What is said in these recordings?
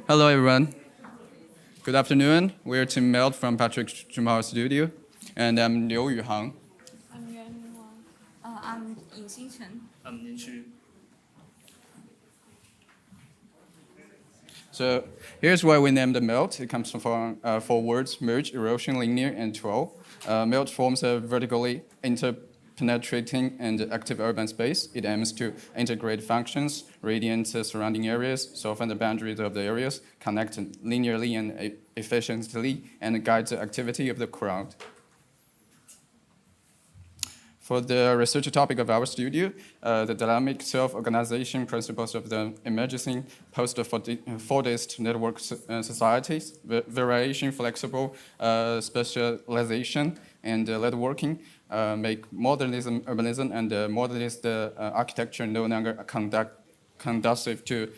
Hello, everyone. Good afternoon. We're Team M.E.L.T from Patrik Schumacher Studio, and I'm Yuhang. I'm Yuanming. I'm Yingxin Chen. I'm Ning. So here's why we named the M.E.L.T. It comes from four words: merge, erosion, linear, and twirl. M.E.L.T. forms a vertically interpenetrating and active urban space. It aims to integrate functions, radiant surrounding areas, soften the boundaries of the areas, connect linearly and efficiently, and guide the activity of the crowd. For the research topic of our studio, the dynamic self-organization principles of the emerging post-Fordist network societies, variation, flexible specialization, and lead working make modernism, urbanism, and modernist architecture no longer conducive to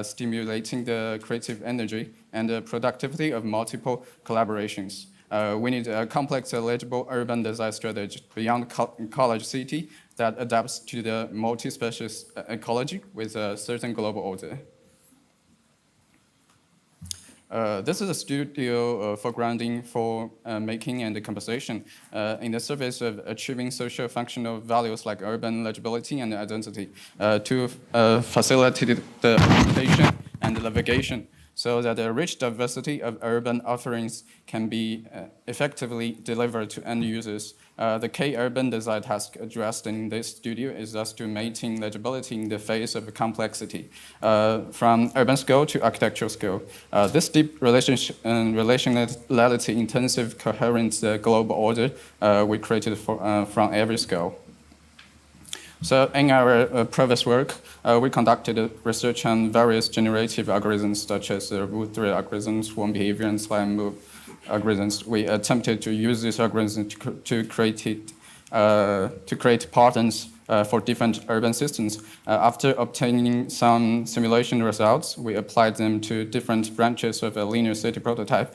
stimulating the creative energy and the productivity of multiple collaborations. We need a complex, legible urban design strategy beyond collage city that adapts to the multi-species ecology with a certain global order. This is a studio for grounding, for making, and composition in the service of achieving social functional values like urban legibility and identity to facilitate the adaptation and navigation, so that a rich diversity of urban offerings can be effectively delivered to end users. The key urban design task addressed in this studio is thus to maintain legibility in the face of complexity, from urban scale to architectural scale. This deep relationality, intensive, coherent global order we created from every scale. So in our previous work, we conducted research on various generative algorithms such as root 3 algorithms, swarm behavior, and slime move algorithms. We attempted to use these algorithms to create patterns for different urban systems. After obtaining some simulation results, we applied them to different branches of a linear city prototype.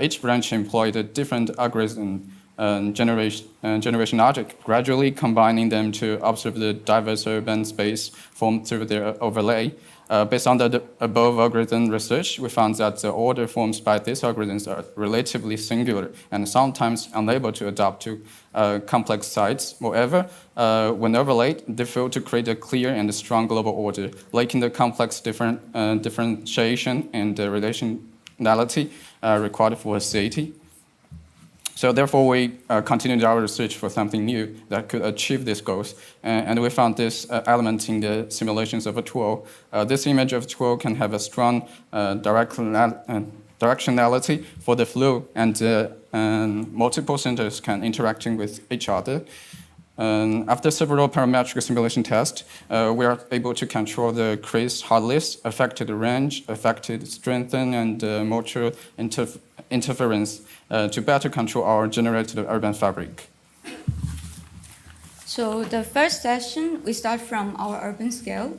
Each branch employed a different algorithm generation logic, gradually combining them to observe the diverse urban space formed through their overlay. Based on the above algorithm research, we found that the order formed by these algorithms are relatively singular and sometimes unable to adapt to complex sites. Moreover, when overlaid, they fail to create a clear and strong global order, lacking the complex differentiation and relationality required for a city. So therefore, we continued our research for something new that could achieve these goals. And we found this element in the simulations of a twirl. This image of twirl can have a strong directionality for the flow, and multiple centers can interacting with each other. After several parametric simulation tests, we are able to control the crease hardness, affected range, affected strength, and mutual interference to better control our generated urban fabric. So the first session, we start from our urban scale.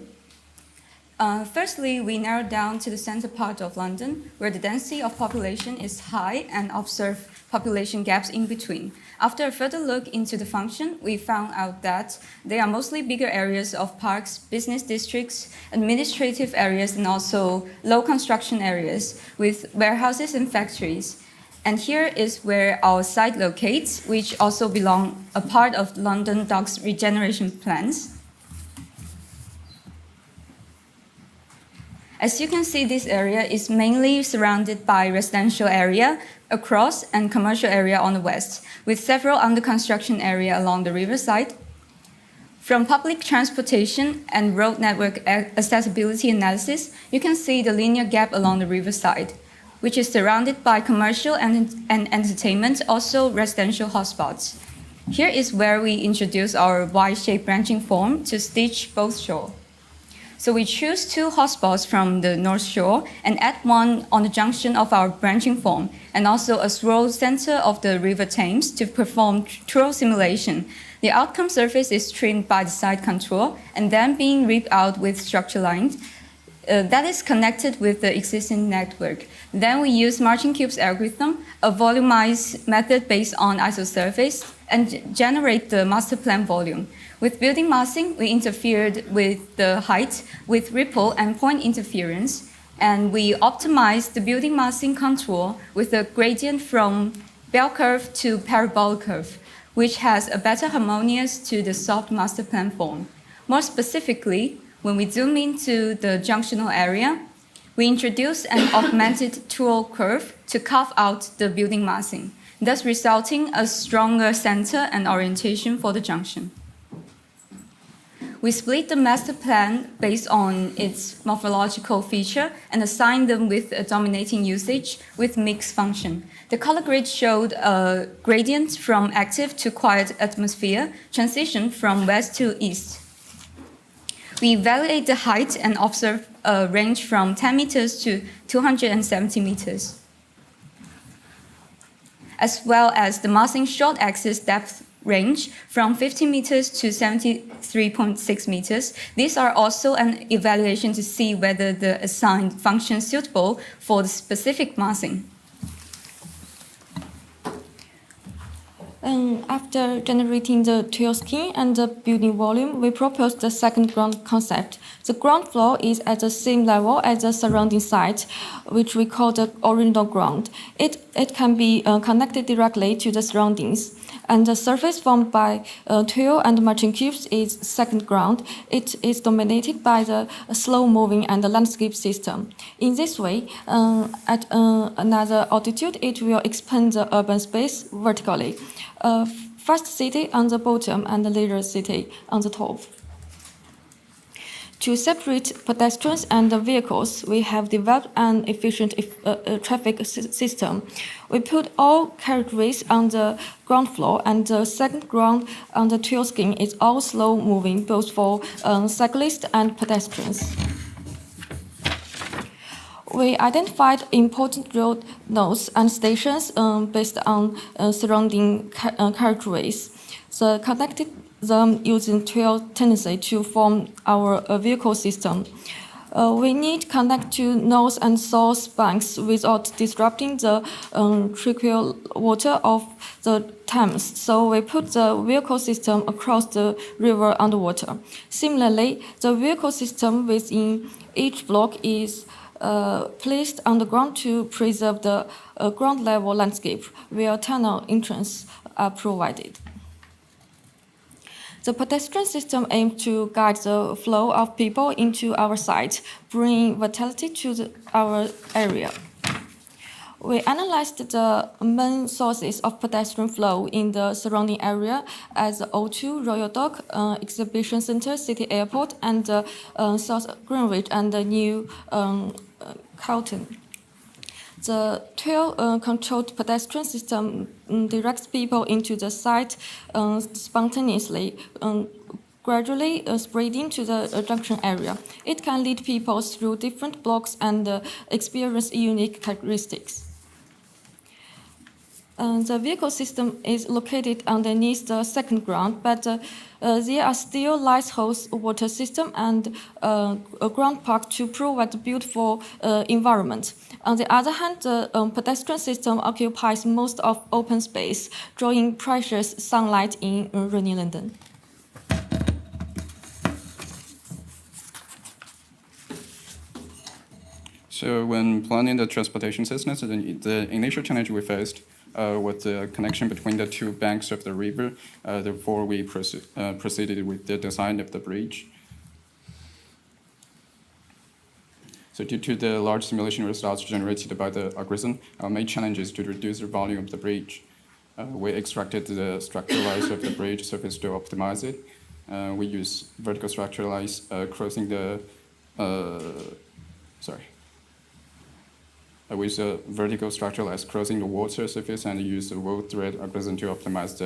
Firstly, we narrow down to the center part of London, where the density of population is high, and observe population gaps in between. After a further look into the function, we found out that they are mostly bigger areas of parks, business districts, administrative areas, and also low construction areas with warehouses and factories. And here is where our site locates, which also belong a part of London Docks regeneration plans. As you can see, this area is mainly surrounded by residential area across and commercial area on the west, with several under construction area along the riverside. From public transportation and road network accessibility analysis, you can see the linear gap along the riverside, which is surrounded by commercial and entertainment, also residential hotspots. Here is where we introduce our Y-shaped branching form to stitch both shores. So we choose two hotspots from the North Shore and add one on the junction of our branching form, and also a swirl center of the River Thames to perform twirl simulation. The outcome surface is trimmed by the side contour and then being ripped out with structure lines that is connected with the existing network. Then we use Marching Cube's algorithm, a volumized method based on isosurface, and generate the master plan volume. With building massing, we interfered with the height with ripple and point interference. And we optimized the building massing contour with a gradient from bell curve to parabolic curve, which has a better harmonious to the soft master plan form. More specifically, when we zoom into the junctional area, we introduce an augmented twirl curve to carve out the building massing, thus resulting a stronger center and orientation for the junction. We split the master plan based on its morphological feature and assigned them with a dominating usage with mixed function. The color grid showed a gradient from active to quiet atmosphere, transition from west to east. We evaluate the height and observe a range from 10 meters to 270 meters, as well as the massing short axis depth range from 50 meters to 73.6 meters. These are also an evaluation to see whether the assigned function is suitable for the specific massing. After generating the twirl scheme and the building volume, we proposed the second ground concept. The ground floor is at the same level as the surrounding site, which we call the original ground. It can be connected directly to the surroundings. And the surface formed by twirl and marching cubes is second ground. It is dominated by the slow-moving and the landscape system. In this way, at another altitude, it will expand the urban space vertically. First city on the bottom and later city on the top. To separate pedestrians and vehicles, we have developed an efficient traffic system. We put all carriageways on the ground floor, and the second ground on the twirl scheme is all slow-moving, both for cyclists and pedestrians. We identified important road nodes and stations based on surrounding carriageways. The connected them using twirl tendency to form our vehicle system. We need to connect to north and south banks without disrupting the tranquil water of the Thames. So we put the vehicle system across the river underwater. Similarly, the vehicle system within each block is placed on the ground to preserve the ground level landscape where tunnel entrances are provided. The pedestrian system aims to guide the flow of people into our site, bringing vitality to our area. We analyzed the main sources of pedestrian flow in the surrounding area as the O2, Royal Dock, Exhibition Center, City Airport, and South Greenwich and the New Carlton. The twirl-controlled pedestrian system directs people into the site spontaneously, gradually spreading to the junction area. It can lead people through different blocks and experience unique characteristics. The vehicle system is located underneath the second ground, but there are still lighthouse water system and a ground park to provide a beautiful environment. On the other hand, the pedestrian system occupies most of open space, drawing precious sunlight in rainy London. So when planning the transportation systems, the initial challenge we faced was the connection between the two banks of the river. Therefore, we proceeded with the design of the bridge. So due to the large simulation results generated by the algorithm, our main challenge is to reduce the volume of the bridge. We extracted the structuralized of the bridge surface to optimize it. We use vertical structuralized crossing the, with a vertical structuralized crossing the water surface and use the wove thread algorithm to optimize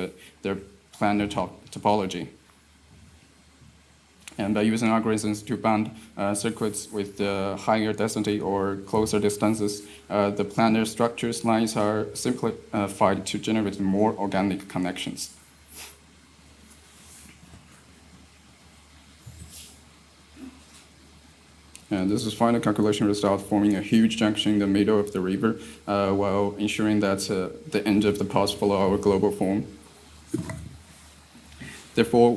their planar topology. And by using algorithms to bound circuits with the higher density or closer distances, the planar structures lines are simplified to generate more organic connections. And this is final calculation result forming a huge junction in the middle of the river while ensuring that the end of the path follow our global form. Therefore,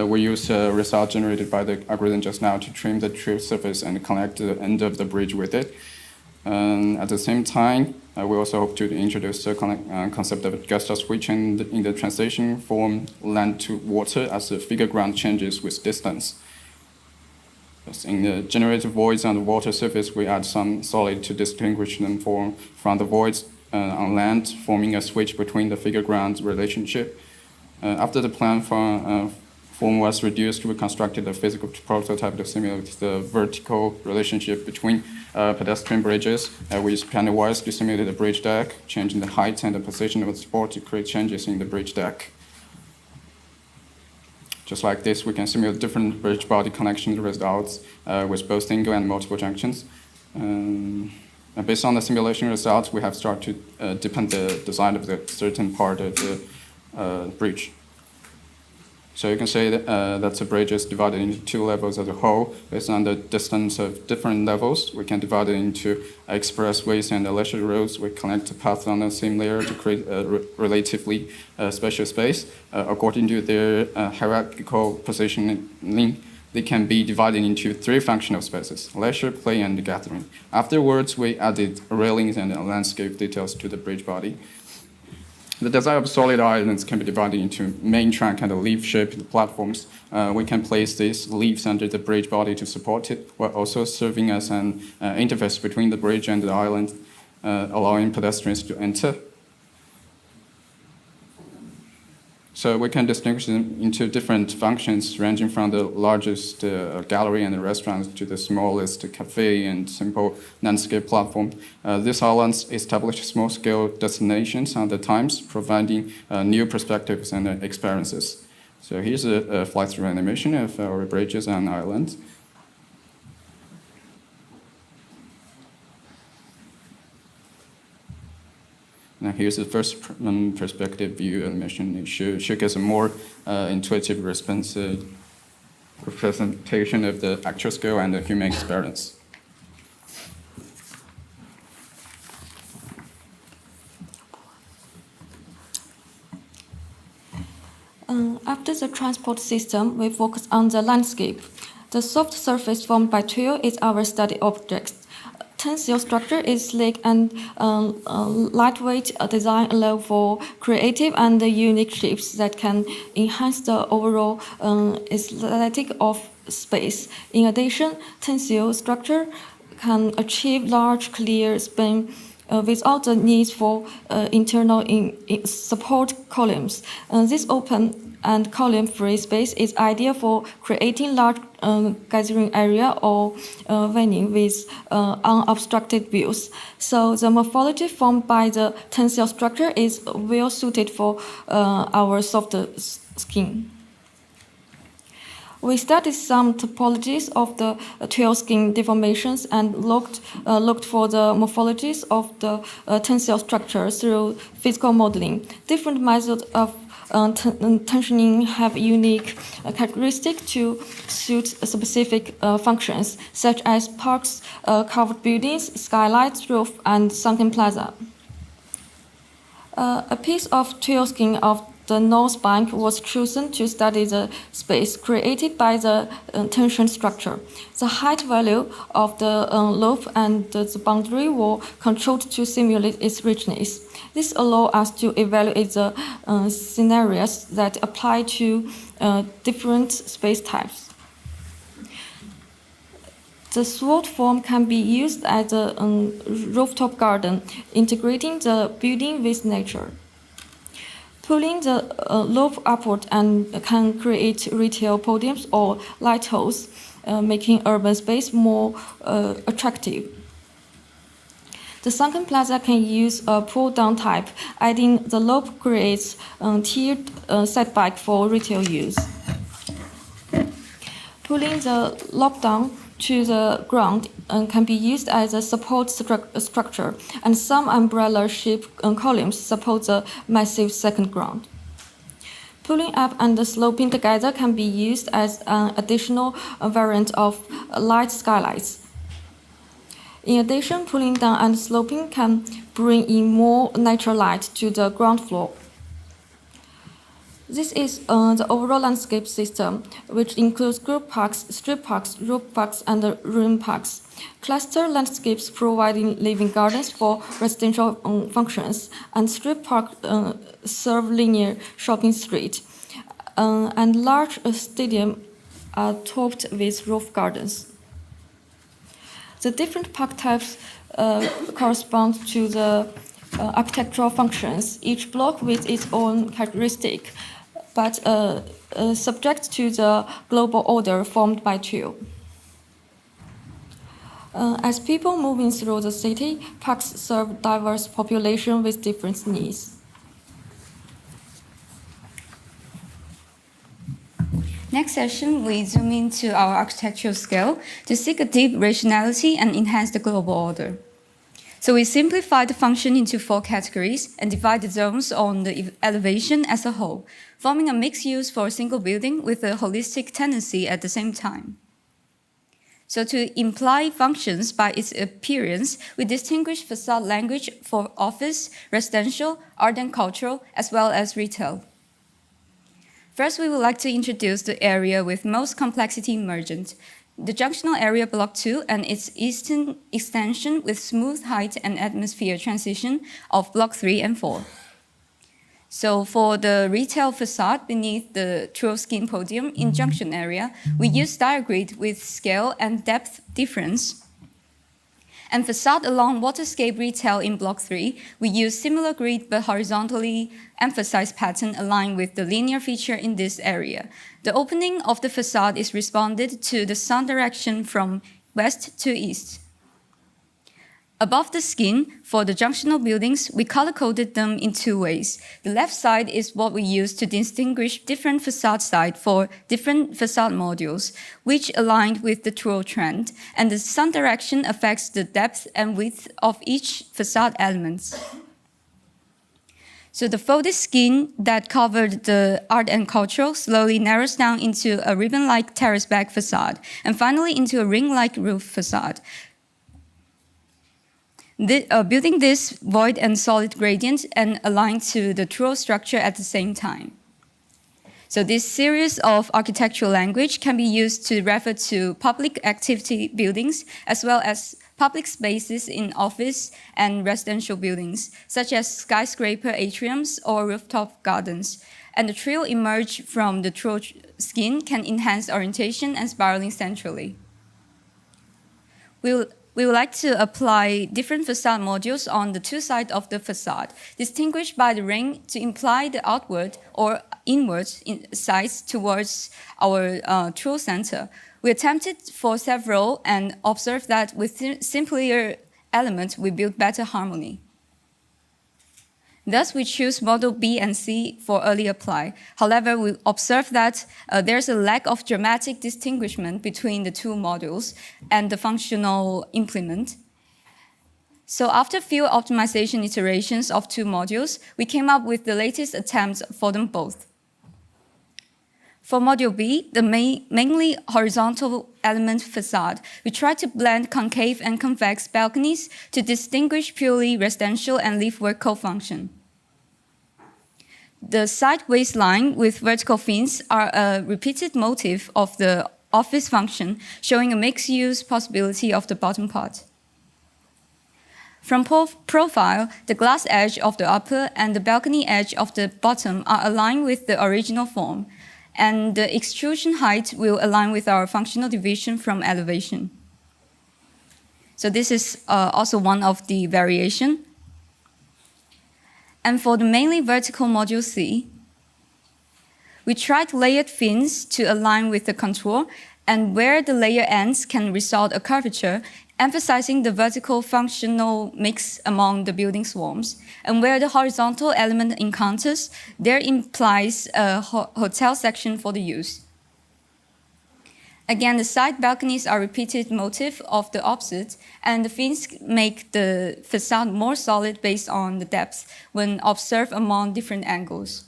we use result generated by the algorithm just now to trim the true surface and connect the end of the bridge with it. At the same time, we also hope to introduce the concept of gust switch in the translation from land to water as the figure ground changes with distance. In the generated voids on the water surface, we add some solid to distinguish them from the voids on land, forming a switch between the figure ground relationship. After the plan form was reduced, we constructed a physical prototype to simulate the vertical relationship between pedestrian bridges. We used panel wires to simulate the bridge deck, changing the height and the position of the support to create changes in the bridge deck. Just like this, we can simulate different bridge body connection results with both single and multiple junctions. Based on the simulation results, we have started to depend the design of the certain part of the bridge. So you can say that the bridge is divided into two levels as a whole. Based on the distance of different levels, we can divide it into expressways and leisure roads. We connect the paths on the same layer to create a relatively special space. According to their hierarchical positioning, they can be divided into three functional spaces: leisure, play, and gathering. Afterwards, we added railings and landscape details to the bridge body. The design of solid islands can be divided into main trunk and leaf-shaped platforms. We can place these leaves under the bridge body to support it, while also serving as an interface between the bridge and the island, allowing pedestrians to enter. So we can distinguish them into different functions, ranging from the largest gallery and the restaurants to the smallest cafe and simple landscape platform. These islands establish small-scale destinations on the times, providing new perspectives and experiences. So here's a fly-through animation of our bridges and islands. Now here's the first perspective view animation. It should get a more intuitive representation of the actual scale and the human experience. After the transport system, we focus on the landscape. The soft surface formed by twirl is our study object. Tensile structure is sleek and lightweight design allow for creative and unique shapes that can enhance the overall aesthetic of space. In addition, tensile structure can achieve large clear span without the need for internal support columns. This open and column-free space is ideal for creating large gathering area or venue with unobstructed views. So the morphology formed by the tensile structure is well suited for our softer skin. We studied some topologies of the twirl skin deformations and looked for the morphologies of the tensile structure through physical modeling. Different methods of tensioning have unique characteristics to suit specific functions, such as parks, covered buildings, skylights, roof, and sunken plaza. A piece of twirl skin of the north bank was chosen to study the space created by the tension structure. The height value of the loop and the boundary were controlled to simulate its richness. This allows us to evaluate the scenarios that apply to different space types. The sword form can be used as a rooftop garden, integrating the building with nature. Pulling the loop upward and can create retail podiums or lighthouses, making urban space more attractive. The sunken plaza can use a pull-down type, adding the loop creates tiered setback for retail use. Pulling the loop down to the ground can be used as a support structure, and some umbrella-shaped columns support the massive second ground. Pulling up and sloping together can be used as an additional variant of light skylights. In addition, pulling down and sloping can bring in more natural light to the ground floor. This is the overall landscape system, which includes group parks, street parks, roof parks, and ruin parks. Cluster landscapes providing living gardens for residential functions, and street parks serve linear shopping street, and large stadium are topped with roof gardens. The different park types correspond to the architectural functions, each block with its own characteristic, but subject to the global order formed by two. As people moving through the city, parks serve diverse population with different needs. Next session, we zoom into our architectural scale to seek a deep rationality and enhance the global order. So we simplify the function into 4 categories and divide the zones on the elevation as a whole, forming a mixed use for a single building with a holistic tendency at the same time. So to imply functions by its appearance, we distinguish facade language for office, residential, art and cultural, as well as retail. First, we would like to introduce the area with most complexity emergent, the junctional area block 2 and its eastern extension with smooth height and atmosphere transition of block 3 and 4. So for the retail facade beneath the twirl skin podium in junction area, we use diagrid with scale and depth difference. And facade along waterscape retail in block 3, we use similar grid but horizontally emphasized pattern aligned with the linear feature in this area. The opening of the facade is responded to the sun direction from west to east. Above the skin, for the junctional buildings, we color-coded them in 2 ways. The left side is what we use to distinguish different facade sites for different facade modules, which aligned with the twirl trend, and the sun direction affects the depth and width of each facade elements. So the folded skin that covered the art and cultural slowly narrows down into a ribbon-like terrace back facade, and finally into a ring-like roof facade. Building this void and solid gradient and aligned to the twirl structure at the same time. So this series of architectural language can be used to refer to public activity buildings as well as public spaces in office and residential buildings, such as skyscraper atriums or rooftop gardens. And the twirl emerged from the twirl skin can enhance orientation and spiraling centrally. We would like to apply different facade modules on the 2 sides of the facade, distinguished by the ring to imply the outward or inward sides towards our twirl center. We attempted for several and observed that with simpler elements, we build better harmony. Thus, we choose model B and C for early apply. However, we observe that there's a lack of dramatic distinguishment between the 2 modules and the functional implement. So after few optimization iterations of 2 modules, we came up with the latest attempts for them both. For module B, the mainly horizontal element facade, we tried to blend concave and convex balconies to distinguish purely residential and leafwork co-function. The side waistline with vertical fins are a repeated motif of the office function, showing a mixed-use possibility of the bottom part. From profile, the glass edge of the upper and the balcony edge of the bottom are aligned with the original form, and the extrusion height will align with our functional division from elevation. So this is also one of the variation. And for the mainly vertical module C, we tried layered fins to align with the contour, and where the layer ends can result a curvature, emphasizing the vertical functional mix among the building swarms. And where the horizontal element encounters, there implies a hotel section for the use. Again, the side balconies are repeated motif of the opposite, and the fins make the facade more solid based on the depth when observed among different angles.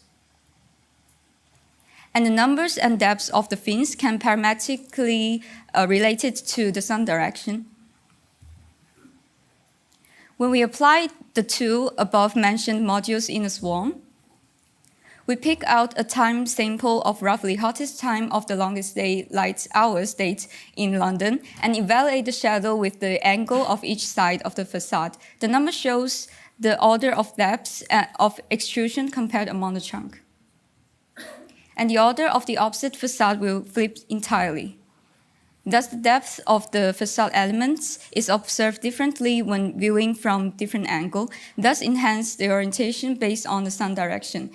And the numbers and depths of the fins can parametrically related to the sun direction. When we apply the 2 above-mentioned modules in a swarm, We pick out a time sample of roughly hottest time of the longest daylight hours date in London and evaluate the shadow with the angle of each side of the facade. The number shows the order of depths of extrusion compared among the trunk. And the order of the opposite facade will flip entirely. Thus, the depth of the facade elements is observed differently when viewing from different angles, thus enhance the orientation based on the sun direction.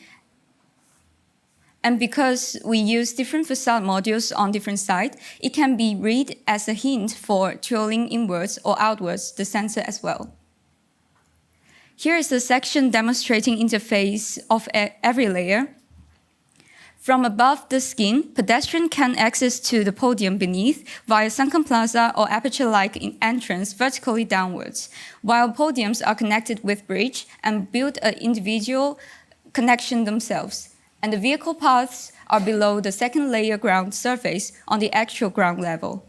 And because we use different facade modules on different sides, it can be read as a hint for twirling inwards or outwards the center as well. Here is a section demonstrating interface of every layer. From above the skin, pedestrian can access to the podium beneath via sunken plaza or aperture-like entrance vertically downwards, while podiums are connected with bridge and build an individual connection themselves, and the vehicle paths are below the second layer ground surface on the actual ground level.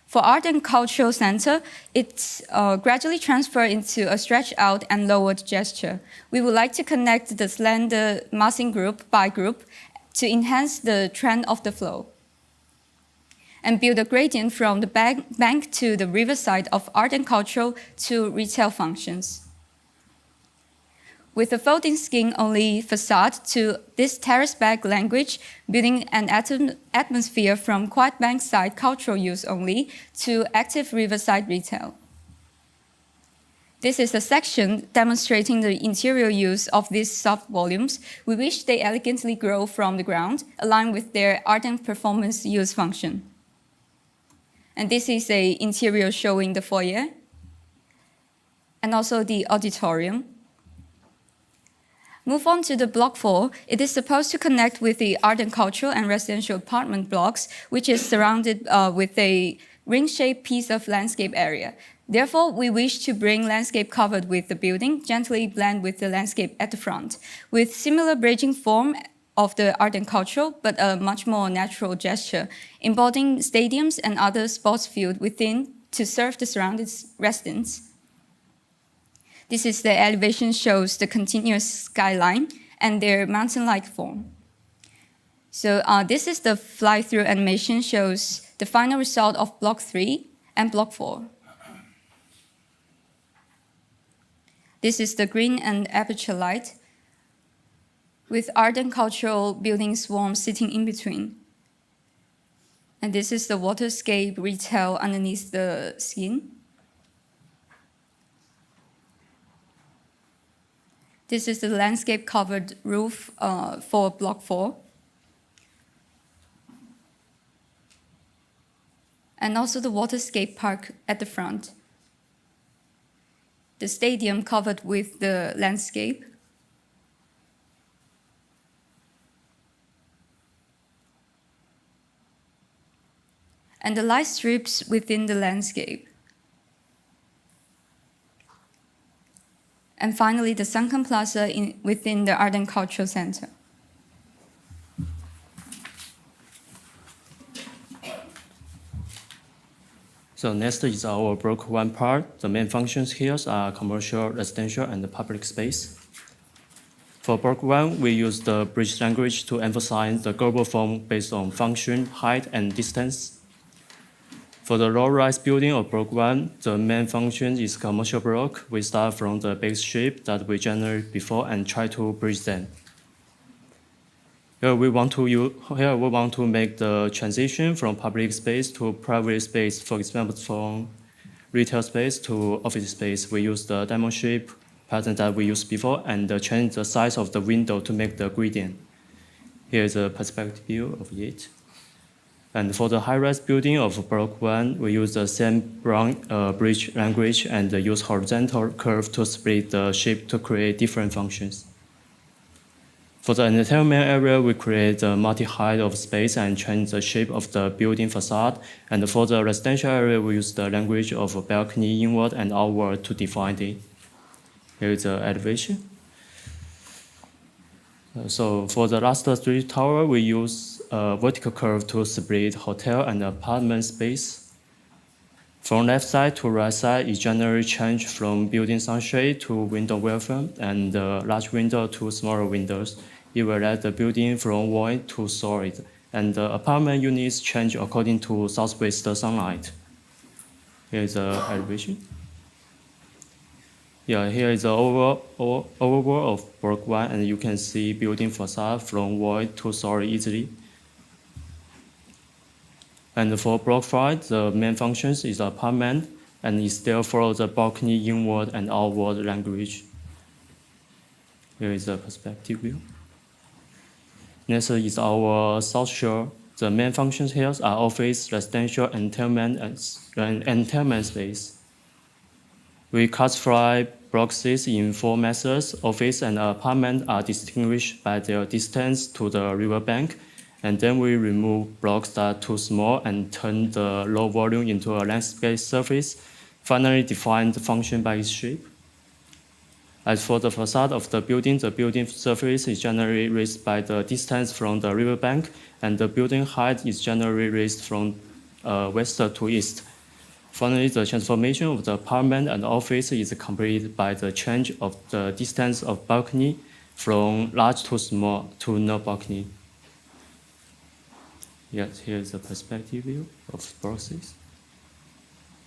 For Art and Cultural Center, it's gradually transferred into a stretched out and lowered gesture. We would like to connect the slender massing group by group to enhance the trend of the flow and build a gradient from the bank to the riverside of art and cultural to retail functions. With a folding skin-only facade to this terrace back language, building an atmosphere from quiet bankside cultural use only to active riverside retail. This is a section demonstrating the interior use of these soft volumes. We wish they elegantly grow from the ground, aligned with their art and performance use function. And this is an interior showing the foyer and also the auditorium. Move on to the block 4. It is supposed to connect with the art and cultural and residential apartment blocks, which is surrounded with a ring-shaped piece of landscape area. Therefore, we wish to bring landscape covered with the building, gently blend with the landscape at the front, with similar bridging form of the art and cultural, but a much more natural gesture, embodying stadiums and other sports fields within to serve the surrounding residents. This is the elevation shows the continuous skyline and their mountain-like form. So this is the fly-through animation shows the final result of block 3 and block 4. This is the green and aperture light with art and cultural building swarm sitting in between. And this is the waterscape retail underneath the skin. This is the landscape-covered roof for block 4. And also the waterscape park at the front. The stadium covered with the landscape. And the light strips within the landscape. And finally, the sunken plaza within the Art and Cultural Center. So next is our block 1 part. The main functions here are commercial, residential, and the public space. For block 1, we use the bridge language to emphasize the global form based on function, height, and distance. For the low-rise building of block 1, the main function is commercial block. We start from the base shape that we generated before and try to bridge them. Here we want to make the transition from public space to private space. For example, from retail space to office space, we use the diamond shape pattern that we used before and change the size of the window to make the gradient. Here is a perspective view of it. And for the high-rise building of block 1, we use the same bridge language and use horizontal curve to split the shape to create different functions. For the entertainment area, we create a multi-height of space and change the shape of the building facade. And for the residential area, we use the language of a balcony inward and outward to define it. Here is the elevation. So for the last 3 tower, we use a vertical curve to split hotel and apartment space. From left side to right side, it generally change from building sunshade to window welfare and large window to smaller windows. It will let the building from void to solid. And the apartment units change according to southwest sunlight. Here is the elevation. Yeah, here is the overall of block 1, and you can see building facade from void to solid easily. And for block 5, the main functions is apartment, and it still follows the balcony inward and outward language. Here is the perspective view. Next is our South Shore. The main functions here are office, residential, entertainment, and entertainment space. We classify block 6 in 4 methods. Office and apartment are distinguished by their distance to the riverbank, and then we remove blocks that are too small and turn the low volume into a landscape surface, finally define the function by its shape. As for the facade of the building surface is generally raised by the distance from the riverbank, and the building height is generally raised from west to east. Finally, the transformation of the apartment and office is completed by the change of the distance of balcony from large to small to no balcony. Yes, here is the perspective view of block 6.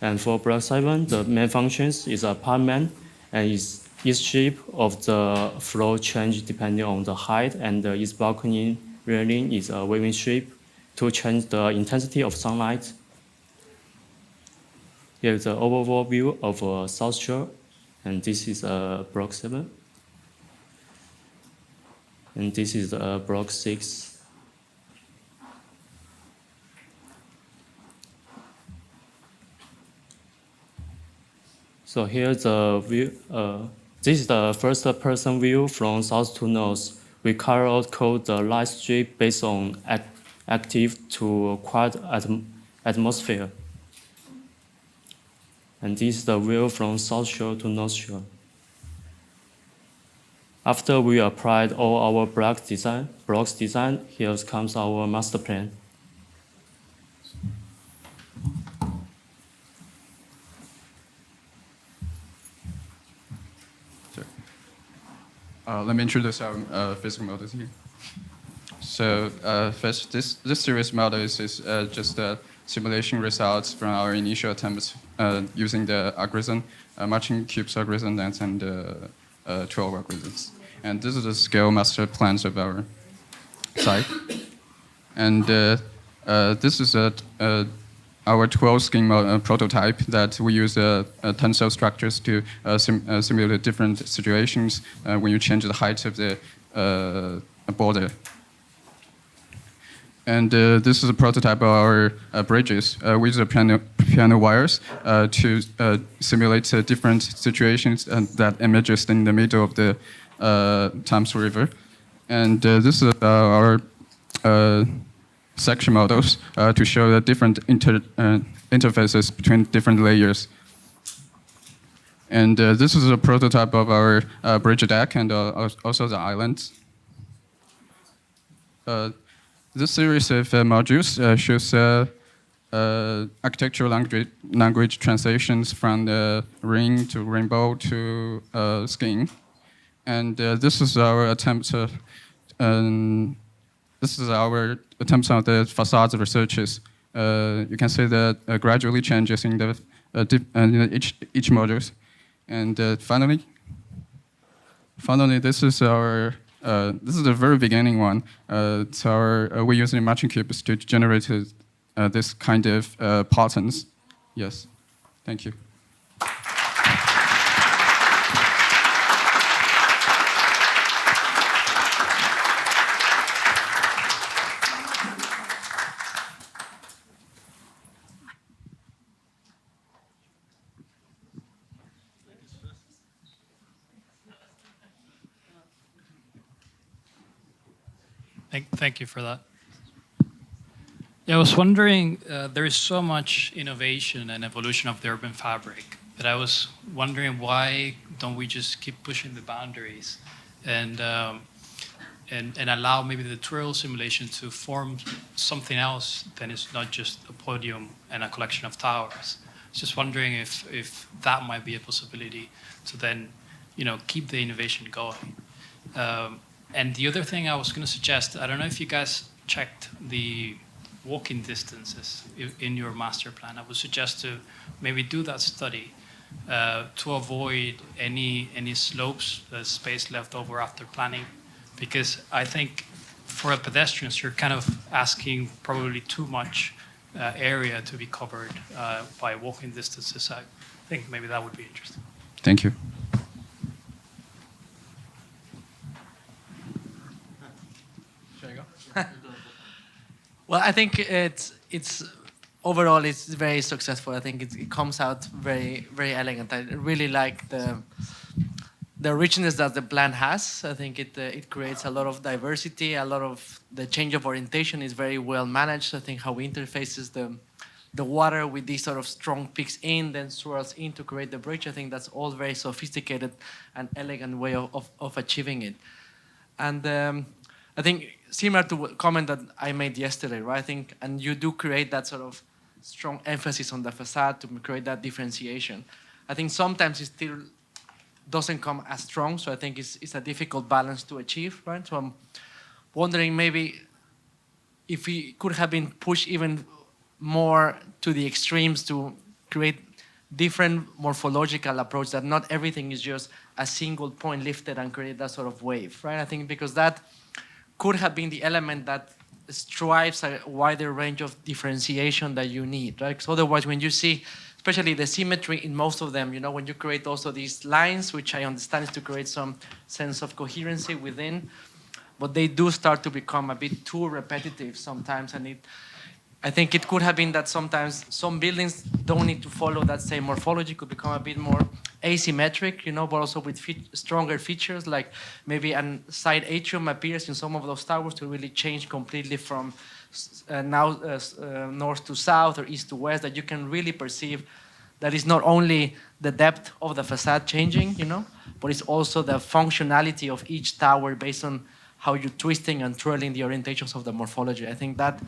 And for block 7, the main functions is apartment, and its shape of the floor change depending on the height, and its balcony railing is a waving shape to change the intensity of sunlight. Here is the overall view of South Shore, and this is block 7. And this is block 6. So here's the view. This is the first-person view from south to north. We code the light strip based on active to quiet atmosphere. And this is the view from South Shore to North Shore. After we applied all our blocks design, here comes our master plan. Let me introduce our physical models here. So first, this series model is just simulation results from our initial attempts using the algorithm, matching cubes algorithm and twirl algorithms. And this is the scale master plans of our site. And this is our twirl scheme prototype that we use tensor structures to simulate different situations when you change the height of the border. And this is a prototype of our bridges with the piano wires to simulate different situations that emerges in the middle of the Thames River. And this is our section models to show the different interfaces between different layers. And this is a prototype of our bridge deck and also the islands. This series of modules shows architectural language translations from the ring to rainbow to skiing. And this is our attempt on the facade researches. You can see that gradually changes in the each modules. And finally, this is our this is the very beginning one. We're using matching cubes to generate this kind of patterns. Yes, thank you. Thank you for that. Yeah, I was wondering, there is so much innovation and evolution of the urban fabric, but I was wondering why don't we just keep pushing the boundaries and allow maybe the twirl simulation to form something else than it's not just a podium and a collection of towers. Just wondering if that might be a possibility to then, keep the innovation going. And the other thing I was going to suggest, I don't know if you guys checked the walking distances in your master plan. I would suggest to maybe do that study to avoid any slopes, the space left over after planning, because I think for pedestrians, you're kind of asking probably too much area to be covered by walking distances. I think maybe that would be interesting. Thank you. Should I go? Well, I think it's overall it's very successful. I think it comes out very, very elegant. I really like the richness that the plan has. I think it creates a lot of diversity. A lot of the change of orientation is very well managed. I think how we interfaces the water with these sort of strong peaks in, then swirls in to create the bridge. I think that's all very sophisticated and elegant way of achieving it. And I think similar to a comment that I made yesterday, right? I think, and you do create that sort of strong emphasis on the facade to create that differentiation. I think sometimes it still doesn't come as strong, so I think it's a difficult balance to achieve, right? So I'm wondering maybe if we could have been pushed even more to the extremes to create different morphological approach, that not everything is just a single point lifted and create that sort of wave, right? I think because that could have been the element that strives a wider range of differentiation that you need, right? So otherwise, when you see, especially the symmetry in most of them, when you create also these lines, which I understand is to create some sense of coherency within, but they do start to become a bit too repetitive sometimes, and I think it could have been that sometimes some buildings don't need to follow that same morphology, could become a bit more asymmetric, but also with stronger features, like maybe a side atrium appears in some of those towers to really change completely from north to south or east to west, that you can really perceive that it's not only the depth of the facade changing, but it's also the functionality of each tower based on how you're twisting and twirling the orientations of the morphology. I think that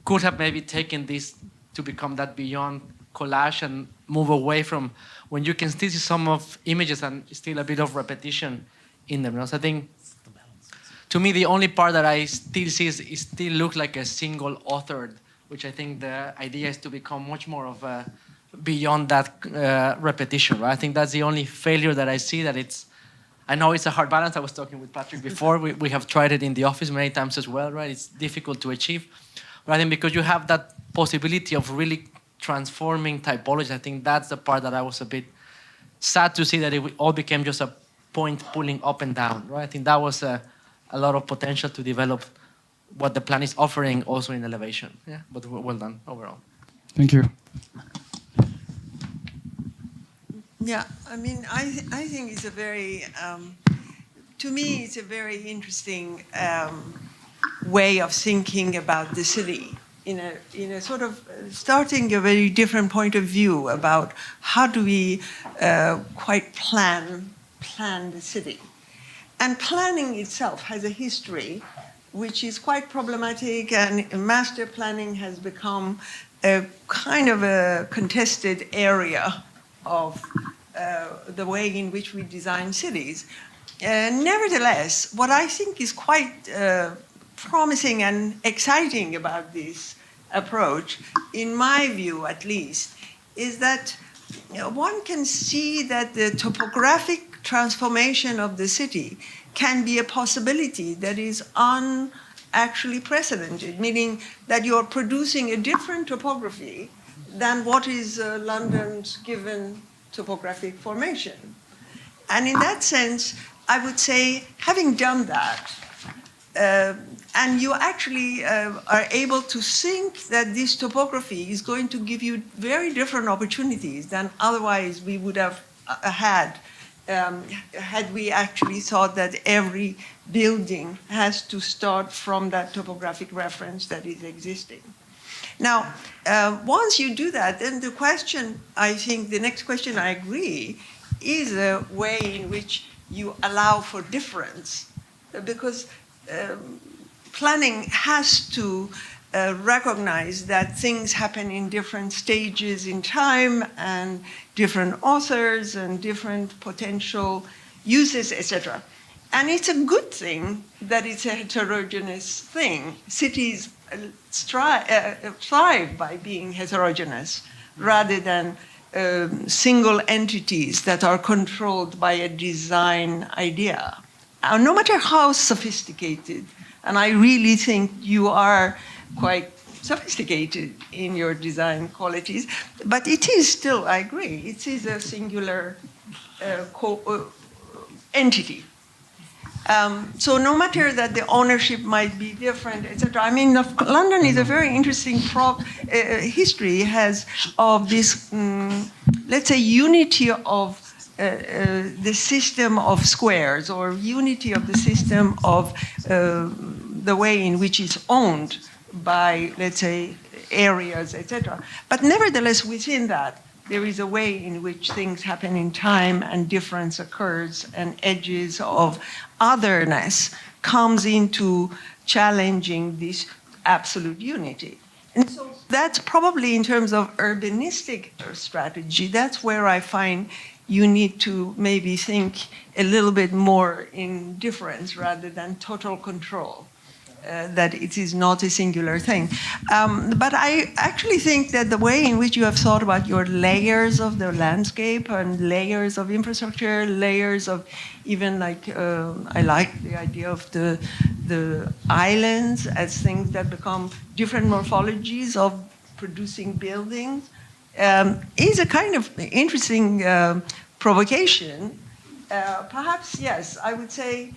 could have maybe taken this to become that beyond collage and move away from when you can still see some of images and still a bit of repetition in them. So I think, to me, the only part that I still see is it still looks like a single authored, which I think the idea is to become much more of a beyond that repetition, right? I think that's the only failure that I see, that I know it's a hard balance. I was talking with Patrik before. We have tried it in the office many times as well, right? It's difficult to achieve. But I think because you have that possibility of really transforming typology, I think that's the part that I was a bit sad to see, that it all became just a point pulling up and down, right? I think that was a lot of potential to develop what the plan is offering also in elevation. Yeah, but well done overall. Thank you. Yeah, I mean, I think it's a very, to me, it's a very interesting way of thinking about the city, in a sort of starting a very different point of view about how do we quite plan the city. And planning itself has a history which is quite problematic, and master planning has become a kind of a contested area of the way in which we design cities. Nevertheless, what I think is quite promising and exciting about this approach, in my view at least, is that one can see that the topographic transformation of the city can be a possibility that is actually precedented, meaning that you're producing a different topography than what is London's given topographic formation. And in that sense, I would say, having done that, and you actually are able to think that this topography is going to give you very different opportunities than otherwise we would have had we actually thought that every building has to start from that topographic reference that is existing. Now, once you do that, then the question, I think the next question, I agree, is a way in which you allow for difference, because planning has to recognize that things happen in different stages in time and different authors and different potential uses, etc. And it's a good thing that it's a heterogeneous thing. Cities thrive by being heterogeneous rather than single entities that are controlled by a design idea. No matter how sophisticated, and I really think you are quite sophisticated in your design qualities, but it is still, I agree, it is a singular entity. So no matter that the ownership might be different, etc. I mean, London is a very interesting history has of this, let's say, unity of the system of squares or unity of the system of the way in which it's owned by, let's say, areas, etc. But nevertheless, within that, there is a way in which things happen in time and difference occurs and edges of otherness comes into challenging this absolute unity. And so that's probably in terms of urbanistic strategy, that's where I find you need to maybe think a little bit more in difference rather than total control. That it is not a singular thing. But I actually think that the way in which you have thought about your layers of the landscape and layers of infrastructure, layers of even like, I like the idea of the islands as things that become different morphologies of producing buildings, is a kind of interesting provocation. Perhaps, yes, I would say,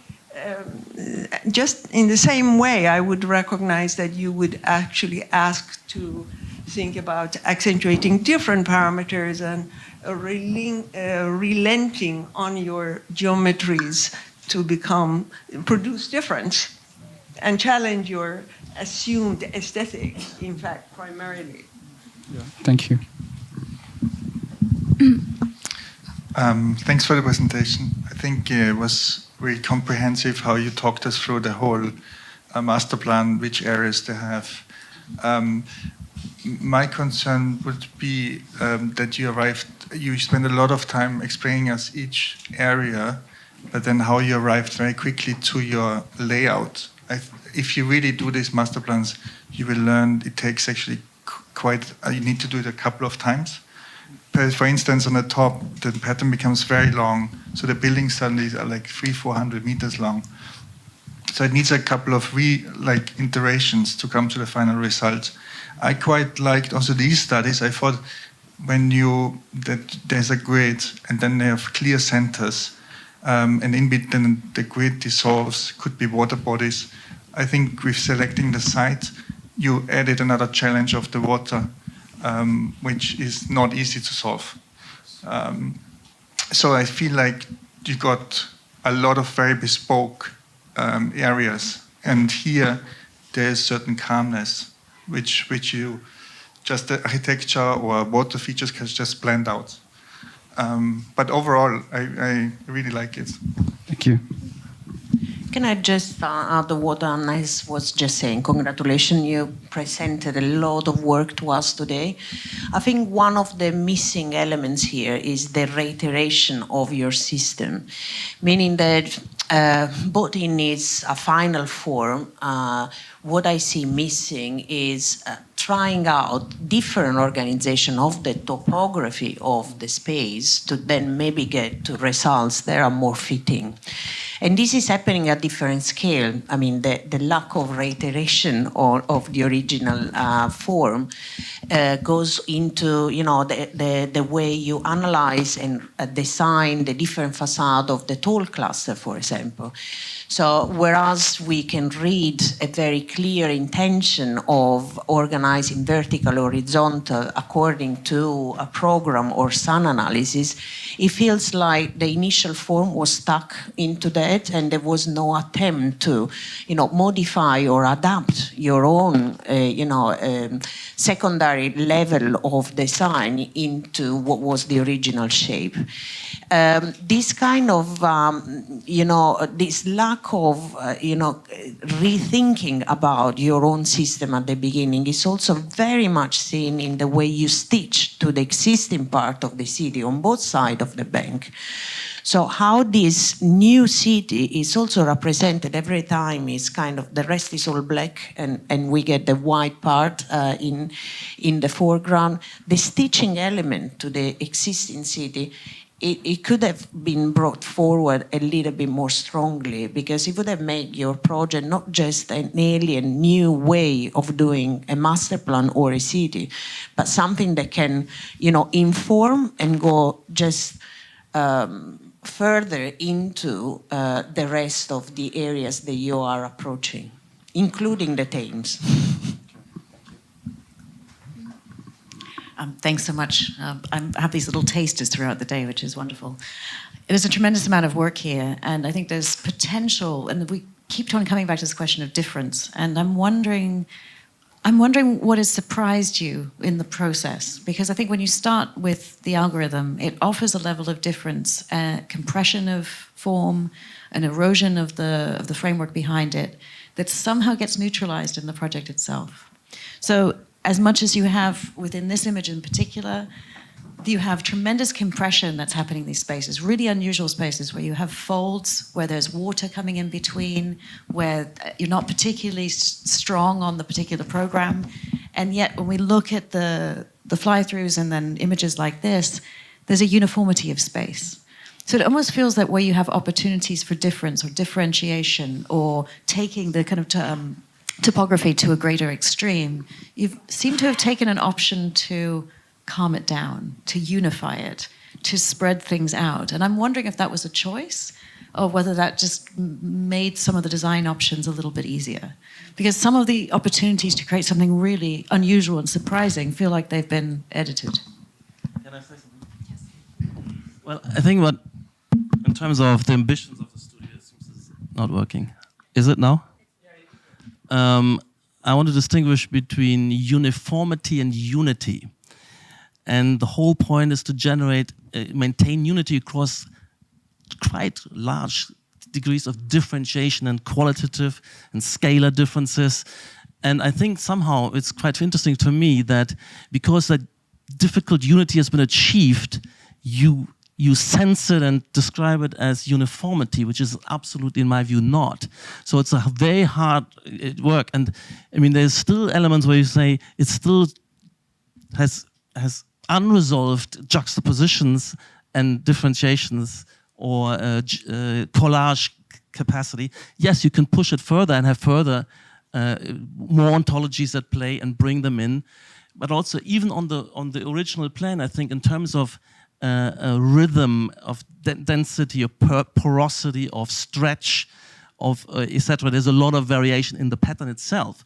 just in the same way, I would recognize that you would actually ask to think about accentuating different parameters and relenting on your geometries to produce difference and challenge your assumed aesthetic, in fact, primarily. Yeah. Thank you. Thanks for the presentation. I think it was very comprehensive how you talked us through the whole master plan, which areas they have. My concern would be that you spend a lot of time explaining us each area, but then how you arrived very quickly to your layout. If you really do these master plans, you will learn it takes actually you need to do it a couple of times. For instance, on the top, the pattern becomes very long, so the buildings suddenly are like 300-400 meters long. So it needs a couple of iterations to come to the final result. I quite liked also these studies. I thought that there's a grid and then they have clear centers, and in between the grid dissolves, could be water bodies. I think with selecting the site, you added another challenge of the water, which is not easy to solve. So I feel like you got a lot of very bespoke areas, and here there is certain calmness, which you just the architecture or water features can just blend out. But overall, I really like it. Thank you. Can I just add what Anna was just saying? Congratulations, you presented a lot of work to us today. I think one of the missing elements here is the reiteration of your system, meaning that body needs a final form. What I see missing is trying out different organization of the topography of the space to then maybe get to results that are more fitting. And this is happening at different scale. I mean, the lack of reiteration of the original form goes into, the way you analyze and design the different facade of the tall cluster, for example. So whereas we can read a very clear intention of organizing vertical, horizontal according to a program or sun analysis, it feels like the initial form was stuck into that and there was no attempt to, modify or adapt your own, secondary level of design into what was the original shape. This kind of, this lack lack of, rethinking about your own system at the beginning is also very much seen in the way you stitch to the existing part of the city on both sides of the bank. So how this new city is also represented every time is kind of the rest is all black and we get the white part in the foreground. The stitching element to the existing city, it could have been brought forward a little bit more strongly, because it would have made your project not just an alien new way of doing a master plan or a city, but something that can, inform and go just further into the rest of the areas that you are approaching, including the Thames. Thanks so much. I have these little tasters throughout the day, which is wonderful. There's a tremendous amount of work here, and I think there's potential, and we keep on coming back to this question of difference, and I'm wondering what has surprised you in the process, because I think when you start with the algorithm, it offers a level of difference, compression of form, an erosion of the framework behind it, that somehow gets neutralized in the project itself. So as much as you have within this image in particular, you have tremendous compression that's happening in these spaces, really unusual spaces where you have folds, where there's water coming in between, where you're not particularly strong on the particular program. And yet when we look at the fly-throughs and then images like this, there's a uniformity of space. So it almost feels like where you have opportunities for difference or differentiation or taking the kind of topography to a greater extreme, you seem to have taken an option to calm it down, to unify it, to spread things out. And I'm wondering if that was a choice or whether that just made some of the design options a little bit easier. Because some of the opportunities to create something really unusual and surprising feel like they've been edited. Can I say something? Yes. Well, I think in terms of the ambitions of the studio, it seems it's not working. Is it now? I want to distinguish between uniformity and unity. And the whole point is to maintain unity across quite large degrees of differentiation and qualitative and scalar differences. And I think somehow it's quite interesting to me that because that difficult unity has been achieved, you sense it and describe it as uniformity, which is absolutely, in my view, not. So it's a very hard work. And I mean, there's still elements where you say it still has unresolved juxtapositions and differentiations or collage capacity. Yes, you can push it further and have further more ontologies at play and bring them in. But also, even on the original plan, I think in terms of a rhythm of density, of porosity, of stretch, of etc. There's a lot of variation in the pattern itself.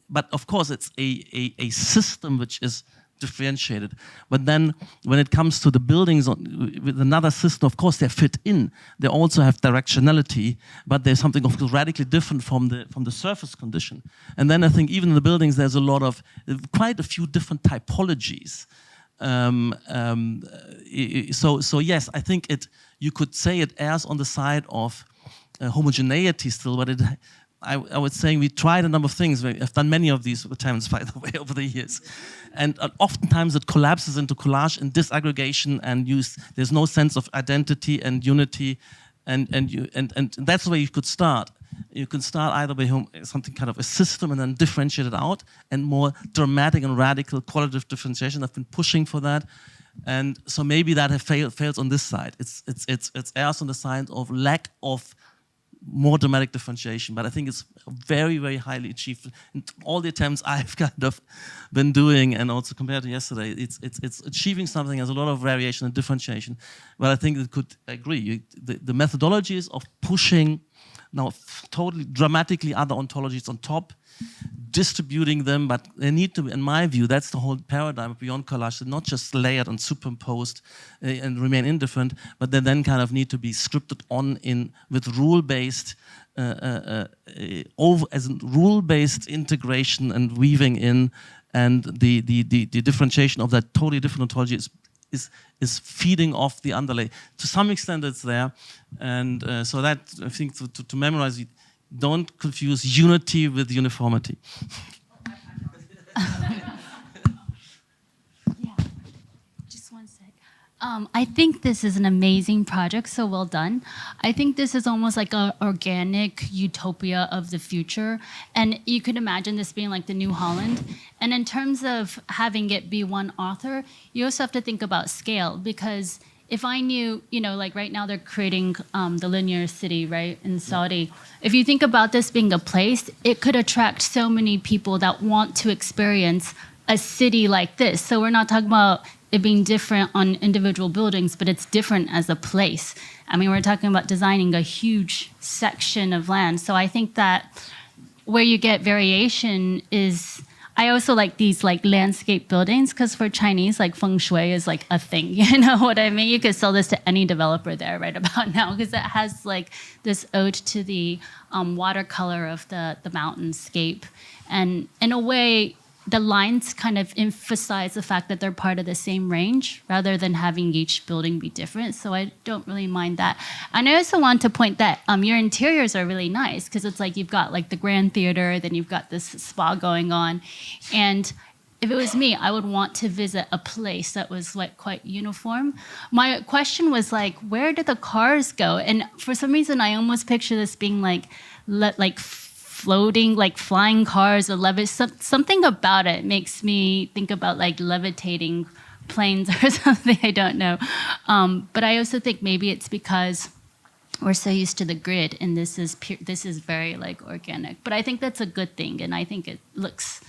But of course, it's a system which is differentiated. But then, when it comes to the buildings with another system, of course, they fit in. They also have directionality, but there's something of course radically different from the surface condition. And then I think even in the buildings, there's quite a few different typologies. So yes, I think you could say it errs on the side of homogeneity still, but I would say we tried a number of things. I've done many of these attempts, by the way, over the years, and oftentimes it collapses into collage and disaggregation, and there's no sense of identity and unity, and that's where you could start. You can start either by something kind of a system and then differentiate it out, and more dramatic and radical qualitative differentiation. I've been pushing for that, and so maybe that fails on this side. It's errs on the side of lack of more dramatic differentiation, but I think it's very, very highly achieved. In all the attempts I've kind of been doing, and also compared to yesterday, it's achieving something. There's a lot of variation and differentiation, but I think it could agree. The methodologies of pushing now totally dramatically other ontologies on top, distributing them, but they need to, in my view, that's the whole paradigm of beyond collage, not just layered and superimposed and remain indifferent, but they then kind of need to be scripted on with rule-based, rule-based integration and weaving in, and the differentiation of that totally different ontology is feeding off the underlay. To some extent, it's there, and so that I think to memorize it, don't confuse unity with uniformity. Just one sec. I think this is an amazing project, so well done. I think this is almost like an organic utopia of the future. And you could imagine this being like the New Holland. And in terms of having it be one author, you also have to think about scale, because if I knew, like right now they're creating the linear city, right, in Saudi. If you think about this being a place, it could attract so many people that want to experience a city like this. So we're not talking about it being different on individual buildings, but it's different as a place. I mean, we're talking about designing a huge section of land. So I think that where you get variation is, I also like these like landscape buildings, because for Chinese, like feng shui is like a thing, you know what I mean? You could sell this to any developer there right about now, because it has like this ode to the watercolor of the mountainscape. And in a way, the lines kind of emphasize the fact that they're part of the same range rather than having each building be different. So I don't really mind that. And I also want to point that your interiors are really nice, because it's like you've got like the Grand Theater, then you've got this spa going on. And if it was me, I would want to visit a place that was like quite uniform. My question was like, where did the cars go? And for some reason, I almost picture this being like floating, like flying cars or something about it makes me think about like levitating planes or something, I don't know. But I also think maybe it's because we're so used to the grid, and this is very like organic. But I think that's a good thing, and I think it looks,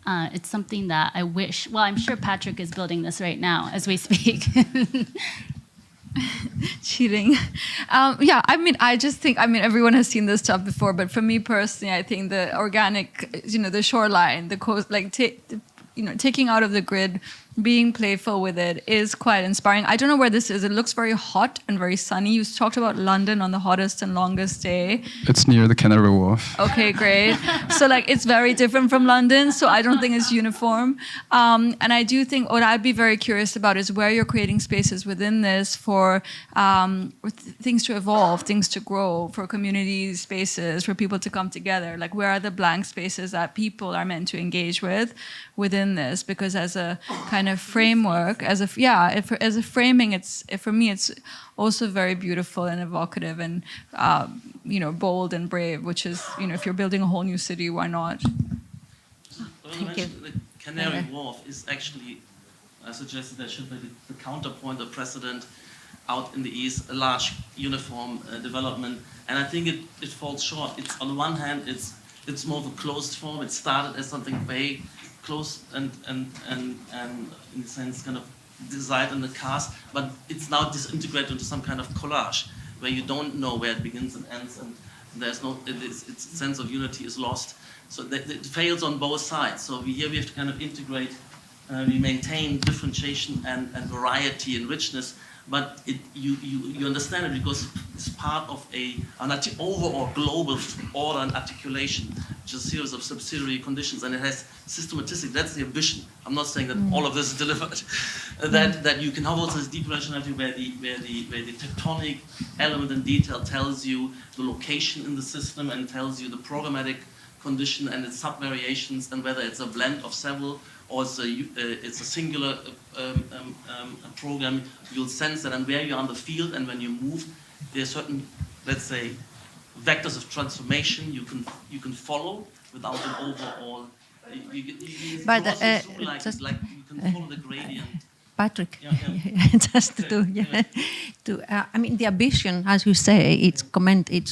it's something that I wish, well, I'm sure Patrik is building this right now as we speak. Cheating. Yeah, I mean, I just think, everyone has seen this stuff before, but for me personally, I think the organic, the shoreline, the coast, like, taking out of the grid, being playful with it is quite inspiring. I don't know where this is. It looks very hot and very sunny. You talked about London on the hottest and longest day. It's near the Canary Wharf. Okay, great. So like it's very different from London, so I don't think it's uniform. And I do think what I'd be very curious about is where you're creating spaces within this for things to evolve, things to grow, for community spaces, for people to come together. Like where are the blank spaces that people are meant to engage with within this? Because as a kind of framework, as a framing, for me it's also very beautiful and evocative and bold and brave. Which is if you're building a whole new city, why not? Thank you. The Canary Wharf is actually, I suggested there should be the counterpoint, the precedent out in the east, a large uniform development, and I think it falls short. It's on the one hand, it's more of a closed form. It started as something very close and in a sense kind of designed in the cast, but it's now disintegrated into some kind of collage where you don't know where it begins and ends, and there's no, its sense of unity is lost. So it fails on both sides. So here we have to kind of integrate, we maintain differentiation and variety and richness, but you understand it because it's part of an overall global order and articulation, which is a series of subsidiary conditions, and it has systematicity. That's the ambition. I'm not saying that all of this is delivered. That you can have also this deep rationality where the tectonic element in detail tells you the location in the system and tells you the programmatic condition and its subvariations, and whether it's a blend of several or it's a singular program. You'll sense that, and where you're on the field and when you move, there's certain, let's say, vectors of transformation you can follow without an overall. But like you can follow the gradient. Patrik, I mean, the ambition, as you say, it's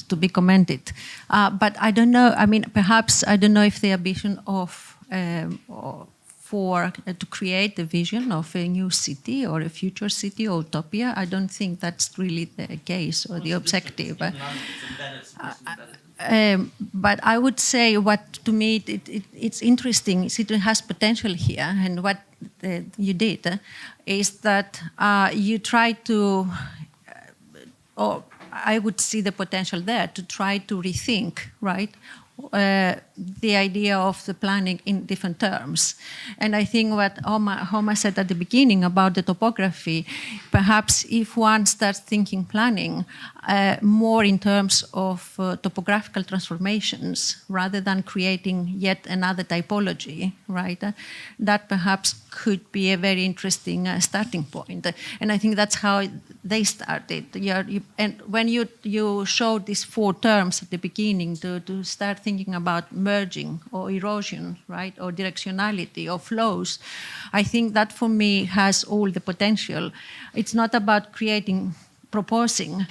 to be commended. But I don't know. I mean, perhaps I don't know if the ambition to create the vision of a new city or a future city or utopia. I don't think that's really the case or the objective. But I would say what to me it's interesting is it has potential here, and what you did is that you try to, or I would see the potential there to try to rethink, right? the idea of the planning in different terms. And I think what Homa said at the beginning about the topography, perhaps if one starts thinking planning more in terms of topographical transformations rather than creating yet another typology, right? That perhaps could be a very interesting starting point. And I think that's how they started. And when you showed these 4 terms at the beginning to start thinking about merging or erosion, right, or directionality or flows, I think that for me has all the potential. It's not about proposing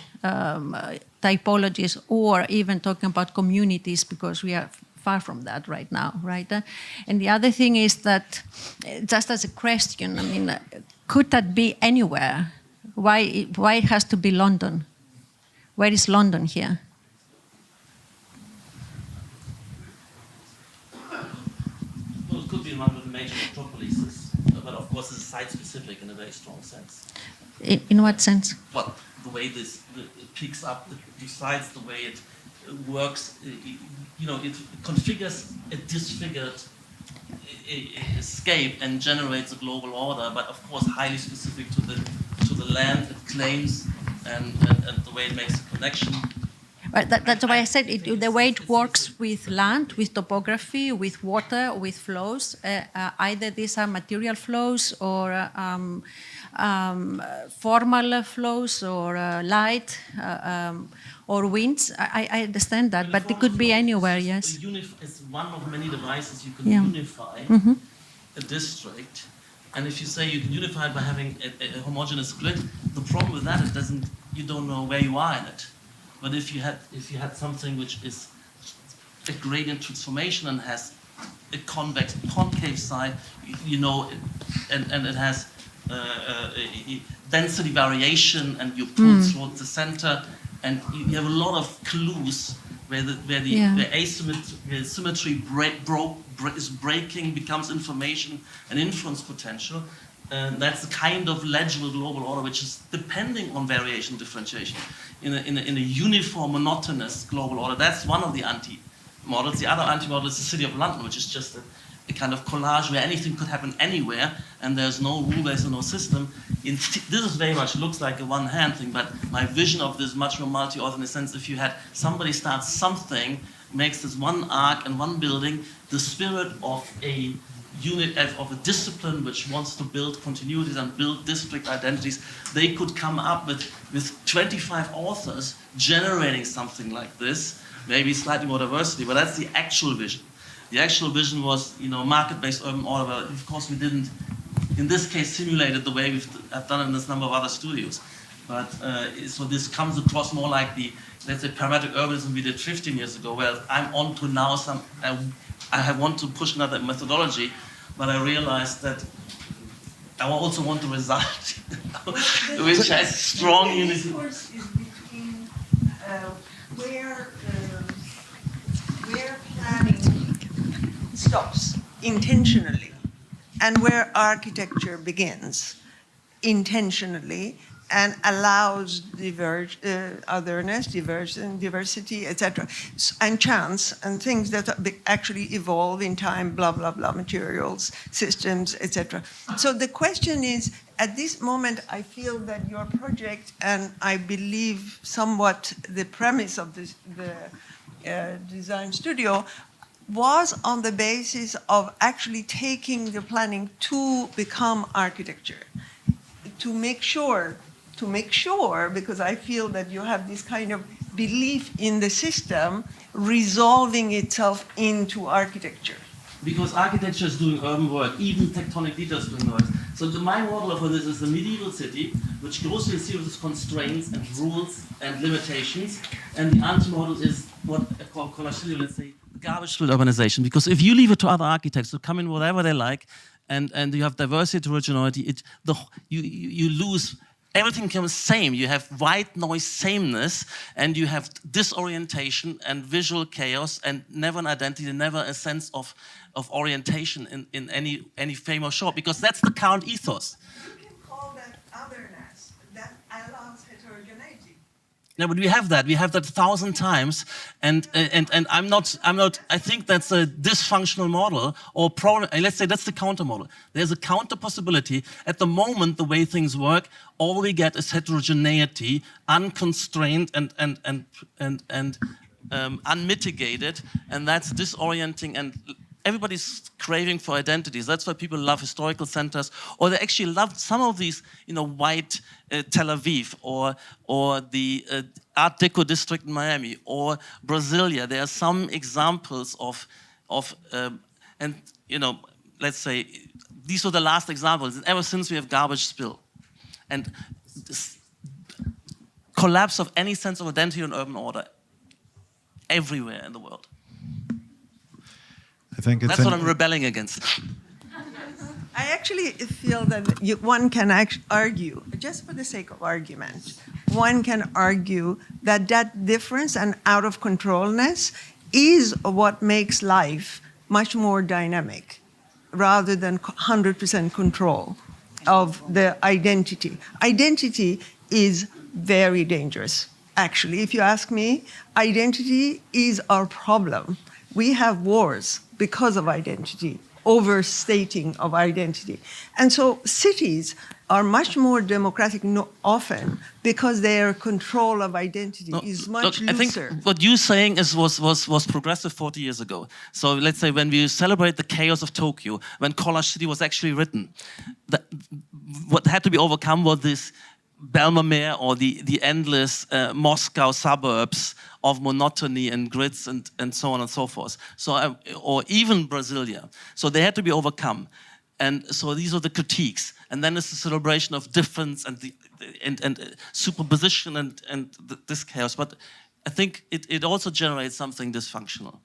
typologies or even talking about communities, because we are far from that right now, right? And the other thing is that, just as a question, I mean, could that be anywhere? Why it has to be London? Where is London here? Well, it could be one of the major metropolises, but of course it's site-specific in a very strong sense. In what sense? Well, the way it picks up the sites, the way it works, it configures a disfigured escape and generates a global order, but of course highly specific to the land it claims and the way it makes a connection. Right, that's why I said the way it works with land, with topography, with water, with flows. Either these are material flows or formal flows or light or winds. I understand that, but it could be anywhere, yes. It's one of many devices you can unify a district. And if you say you can unify it by having a homogeneous split, the problem with that is you don't know where you are in it. But if you had something which is a gradient transformation and has a convex concave side, and it has density variation, and you pull towards the center, and you have a lot of clues where symmetry is breaking, becomes information and influence potential. That's the kind of legible global order which is depending on variation differentiation. In a uniform, monotonous global order, that's one of the anti-models. The other anti-model is the City of London, which is just a kind of collage where anything could happen anywhere, and there's no rule base or no system. This is very much looks like a one-hand thing, but my vision of this is much more multi-order in the sense if you had somebody start something, makes this one arc and one building, the spirit of a unit of a discipline which wants to build continuities and build district identities, they could come up with 25 authors generating something like this, maybe slightly more diversity, but that's the actual vision. The actual vision was, market-based urban order, but of course we didn't, in this case, simulate it the way I've done it in this number of other studios. But so this comes across more like the, let's say, parametric urbanism we did 15 years ago, where I'm on to now I want to push another methodology, but I realized that I also want the result, which has strong unity. The discourse is between where planning stops intentionally and where architecture begins intentionally and allows otherness, diversity, etc., and chance and things that actually evolve in time, blah, blah, blah, materials, systems, etc. So the question is, at this moment, I feel that your project, and I believe somewhat the premise of the design studio, was on the basis of actually taking the planning to become architecture, to make sure, because I feel that you have this kind of belief in the system resolving itself into architecture. Because architecture is doing urban work, even tectonic details doing work. So my model for this is the medieval city, which goes through a series of constraints and rules and limitations, and the anti-model is what I call collage, let's say, garbage-filled urbanization. Because if you leave it to other architects to come in whatever they like, and you have diversity, originality, you lose. Everything becomes same. You have white noise sameness, and you have disorientation and visual chaos, and never an identity, never a sense of orientation in any frame or short, because that's the current ethos. You can call that otherness, that allows heterogeneity. Yeah, but we have that. We have that 1,000 times, and I'm not. I think that's a dysfunctional model, or let's say that's the counter model. There's a counter possibility. At the moment, the way things work, all we get is heterogeneity, unconstrained and unmitigated, and that's disorienting. And everybody's craving for identities. That's why people love historical centers, or they actually love some of these, white Tel Aviv, or the Art Deco district in Miami, or Brasilia. There are some examples of and let's say these were the last examples. And ever since we have garbage spill, and this collapse of any sense of identity and urban order everywhere in the world. I think that's what I'm rebelling against. I actually feel that one can argue, just for the sake of argument, one can argue that that difference and out of controlness is what makes life much more dynamic rather than 100% control of the identity. Identity is very dangerous, actually. If you ask me, identity is our problem. We have wars because of identity, overstating of identity. And so cities are much more democratic often because their control of identity is much looser. I think what you're saying was progressive 40 years ago. So let's say when we celebrate the chaos of Tokyo, when Collage City was actually written, what had to be overcome was this Belmamere, or the endless Moscow suburbs of monotony and grids and so on and so forth. So, or even Brasilia. So they had to be overcome. And so these are the critiques. And then it's the celebration of difference and superposition and this chaos. But I think it also generates something dysfunctional,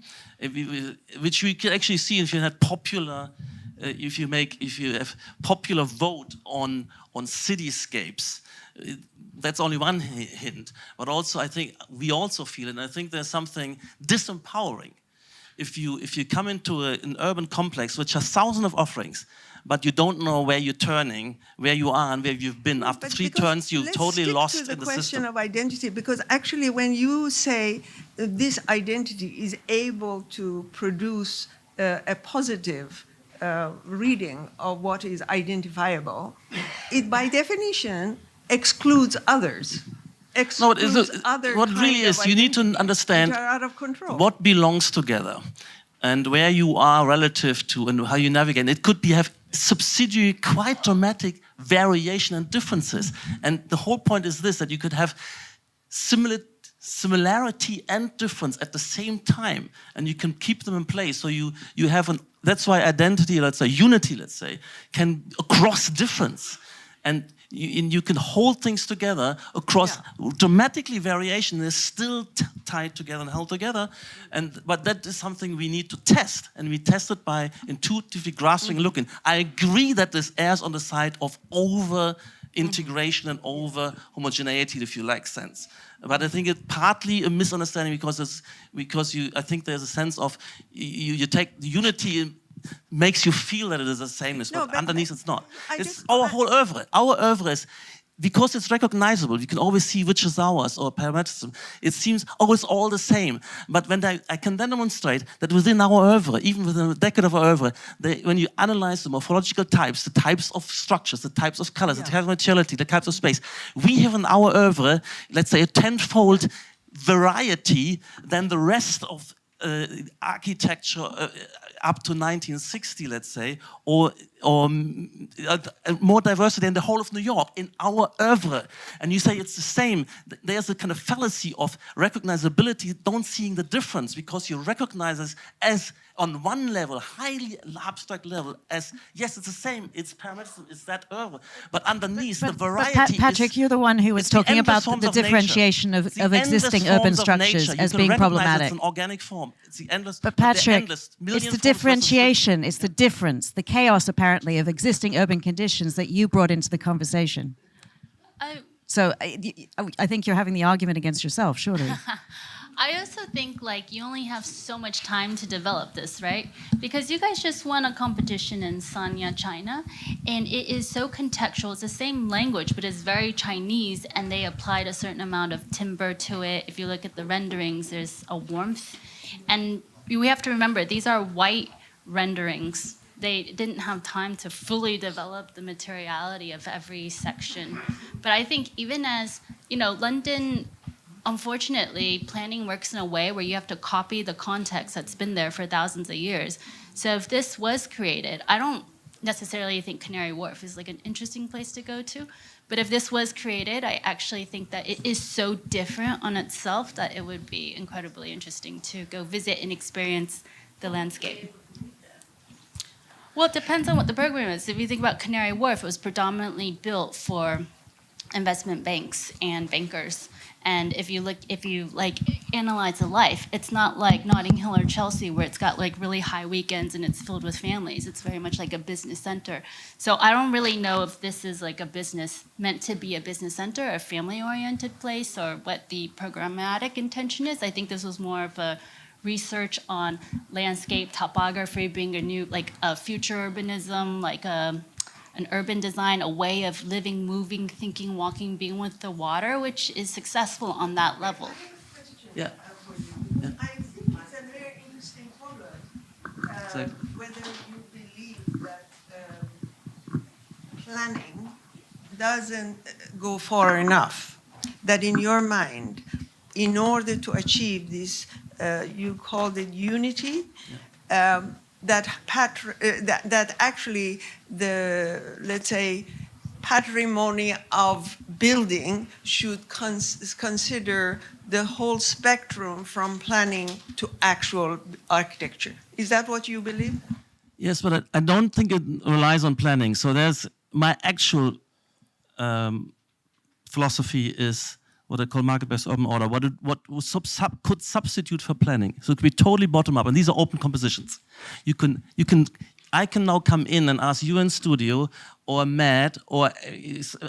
which we can actually see if you had popular, if you have popular vote on cityscapes. That's only one hint, but also I think we also feel, and I think there's something disempowering if you come into an urban complex which has thousands of offerings, but you don't know where you're turning, where you are, and where you've been. After three turns, you've totally lost in the system. Let's stick to the question of identity, because actually when you say this identity is able to produce a positive reading of what is identifiable, it by definition excludes others. What really is, you need to understand what belongs together and where you are relative to and how you navigate. It could have subsidiary, quite dramatic variation and differences. And the whole point is this, that you could have similarity and difference at the same time, and you can keep them in place. So you have that's why identity, let's say, unity, let's say, can across difference. And you can hold things together across dramatically variation is still tied together and held together, but that is something we need to test, and we test it by intuitively grasping and looking. I agree that this errs on the side of over integration and over homogeneity, if you like sense. But I think it's partly a misunderstanding because I think there's a sense of you take the unity makes you feel that it is the sameness, but underneath it's not. It's our whole oeuvre. Our oeuvre is, because it's recognizable, you can always see which is ours, or parametrism. It seems, it's all the same. But when I can then demonstrate that within our oeuvre, even within a decade of our oeuvre, when you analyze the morphological types, the types of structures, the types of colors, the types of materiality, the types of space, we have in our oeuvre, let's say, a tenfold variety than the rest of architecture up to 1960, let's say, or more diversity in the whole of New York in our oeuvre. And you say it's the same. There's a kind of fallacy of recognizability, don't seeing the difference, because you recognize us as on one level, highly abstract level, as yes, it's the same, it's parametrism, it's that oeuvre. But underneath the variety Patrik, you're the one who was talking about the differentiation of existing urban structures as being problematic. It's an organic form. It's the endless. But Patrik, it's the differentiation, it's the difference, the chaos apparently of existing urban conditions that you brought into the conversation. So I think you're having the argument against yourself, surely. I also think like you only have so much time to develop this, right? Because you guys just won a competition in Sanya, China, and it is so contextual. It's the same language, but it's very Chinese, and they applied a certain amount of timber to it. If you look at the renderings, there's a warmth. And we have to remember, these are white renderings. They didn't have time to fully develop the materiality of every section. But I think even as, you know, London, unfortunately, planning works in a way where you have to copy the context that's been there for thousands of years. So if this was created, I don't necessarily think Canary Wharf is like an interesting place to go to. But if this was created, I actually think that it is so different on itself that it would be incredibly interesting to go visit and experience the landscape. Well, it depends on what the program is. If you think about Canary Wharf, it was predominantly built for investment banks and bankers. And if you analyze the life, it's not like Notting Hill or Chelsea where it's got like really high weekends and it's filled with families. It's very much like a business center. So I don't really know if this is like a business, meant to be a business center, a family-oriented place, or what the programmatic intention is. I think this was more of a research on landscape topography, being a new, like a future urbanism, like an urban design, a way of living, moving, thinking, walking, being with the water, which is successful on that level. Yeah. I think it's a very interesting problem, whether you believe that planning doesn't go far enough, that in your mind, in order to achieve this, you called it unity, that actually the, let's say, patrimony of building should consider the whole spectrum from planning to actual architecture. Is that what you believe? Yes, but I don't think it relies on planning. So there's my actual philosophy is what I call market-based urban order, what could substitute for planning. So it could be totally bottom-up, and these are open compositions. I can now come in and ask Yuan Studio or M.E.L.T or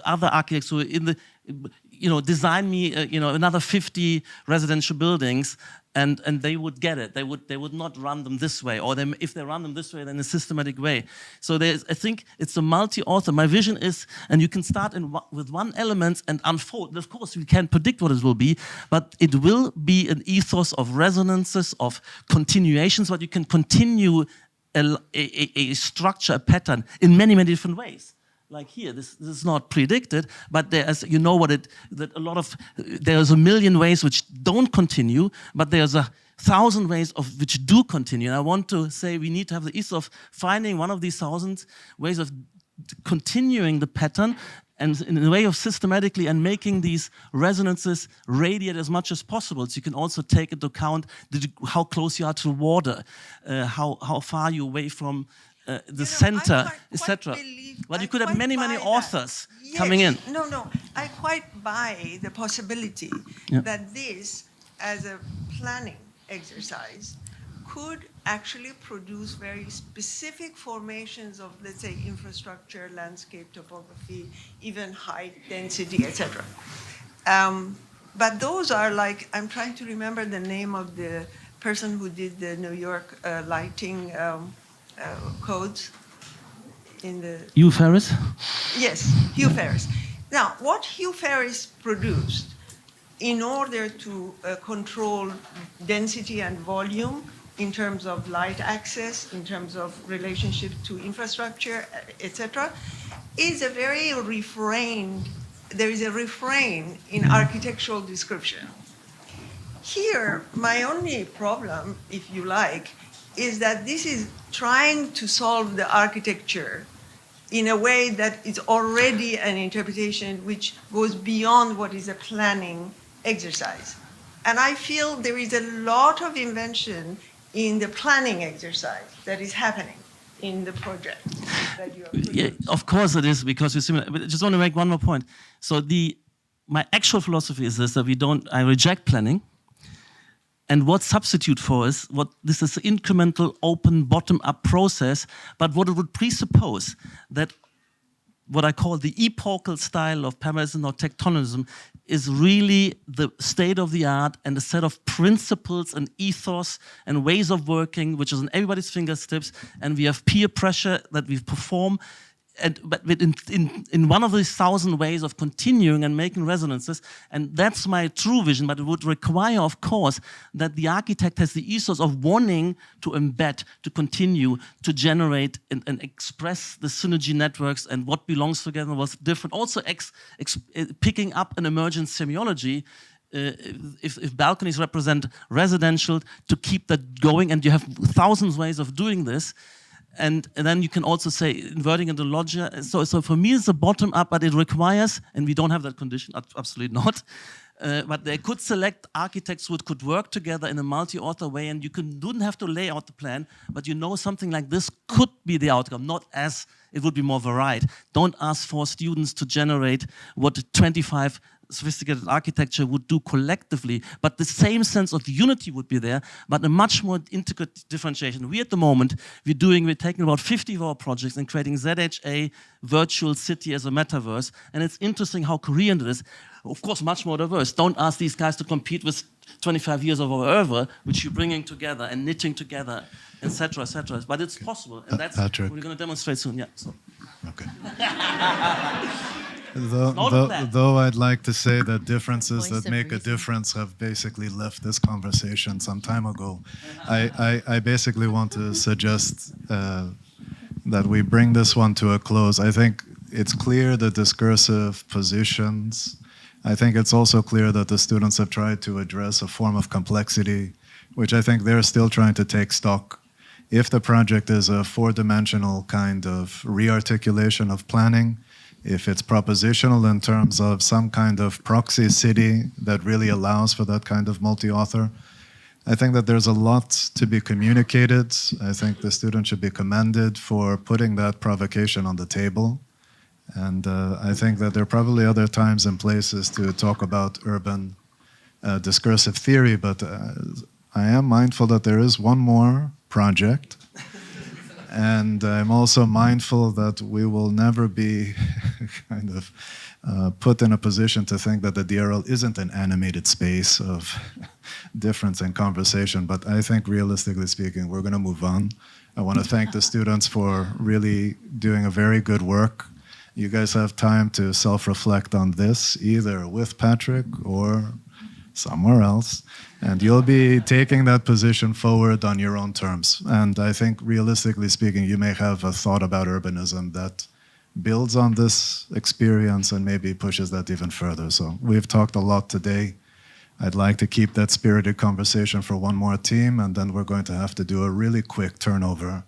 other architects who are in the, design me, another 50 residential buildings, and they would get it. They would not run them this way, or if they run them this way, then in a systematic way. So I think it's a multi-author. My vision is, and you can start with one element and unfold. Of course, we can't predict what it will be, but it will be an ethos of resonances, of continuations, but you can continue a structure, a pattern in many, many different ways. Like here, this is not predicted, but there's, there's a million ways which don't continue, but there's 1,000 ways which do continue. And I want to say we need to have the ease of finding one of these 1,000 ways of continuing the pattern, and in a way of systematically and making these resonances radiate as much as possible. So you can also take into account how close you are to water, how far you're away from the center, etc. But you could have many, many authors coming in. No, I quite buy the possibility that this, as a planning exercise, could actually produce very specific formations of, let's say, infrastructure, landscape, topography, even height, density, etc. But those are like, I'm trying to remember the name of the person who did the New York lighting codes in the... Hugh Ferris? Yes, Hugh Ferris. Now, what Hugh Ferris produced in order to control density and volume in terms of light access, in terms of relationship to infrastructure, etc., is a very refrained, there is a refrain in architectural description. Here, my only problem, if you like, is that this is trying to solve the architecture in a way that is already an interpretation which goes beyond what is a planning exercise. And I feel there is a lot of invention in the planning exercise that is happening in the project that you are producing. Yeah, of course it is, because we're similar. But I just want to make one more point. So my actual philosophy is this, that I reject planning. And what substitute for is, this is an incremental, open, bottom-up process, but what it would presuppose that what I call the epochal style of permanentism or tectonism is really the state of the art and a set of principles and ethos and ways of working, which is on everybody's fingertips, and we have peer pressure that we perform. But in one of these 1,000 ways of continuing and making resonances, and that's my true vision, but it would require, of course, that the architect has the ethos of wanting to embed, to continue, to generate and express the synergy networks and what belongs together, what's different. Also picking up an emergent semiology, if balconies represent residential, to keep that going, and you have 1,000 ways of doing this. And then you can also say inverting into loggia. So for me, it's a bottom up, but it requires, and we don't have that condition, absolutely not. But they could select architects who could work together in a multi-author way, and you don't have to lay out the plan, but you know something like this could be the outcome, not as it would be more varied. Don't ask for students to generate what 25 sophisticated architecture would do collectively, but the same sense of unity would be there, but a much more intricate differentiation. We at the moment, we're taking about 50 of our projects and creating ZHA virtual city as a metaverse, and it's interesting how Korean it is. Of course, much more diverse. Don't ask these guys to compete with 25 years of our oeuvre, which you're bringing together and knitting together, etc., etc. But it's possible, and that's what we're going to demonstrate soon. Yeah. So. Okay. Though I'd like to say that differences that make a difference have basically left this conversation some time ago, I basically want to suggest that we bring this one to a close. I think it's clear the discursive positions. I think it's also clear that the students have tried to address a form of complexity, which I think they're still trying to take stock. If the project is a four-dimensional kind of rearticulation of planning, if it's propositional in terms of some kind of proxy city that really allows for that kind of multi-author, I think that there's a lot to be communicated. I think the student should be commended for putting that provocation on the table. And I think that there are probably other times and places to talk about urban discursive theory, but I am mindful that there is one more project. And I'm also mindful that we will never be kind of put in a position to think that the DRL isn't an animated space of difference and conversation. But I think realistically speaking, we're going to move on. I want to thank the students for really doing a very good work. You guys have time to self-reflect on this, either with Patrik or somewhere else. And you'll be taking that position forward on your own terms. And I think, realistically speaking, you may have a thought about urbanism that builds on this experience and maybe pushes that even further. So we've talked a lot today. I'd like to keep that spirited conversation for one more team, and then we're going to have to do a really quick turnover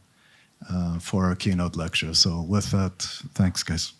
for our keynote lecture. So with that, thanks, guys.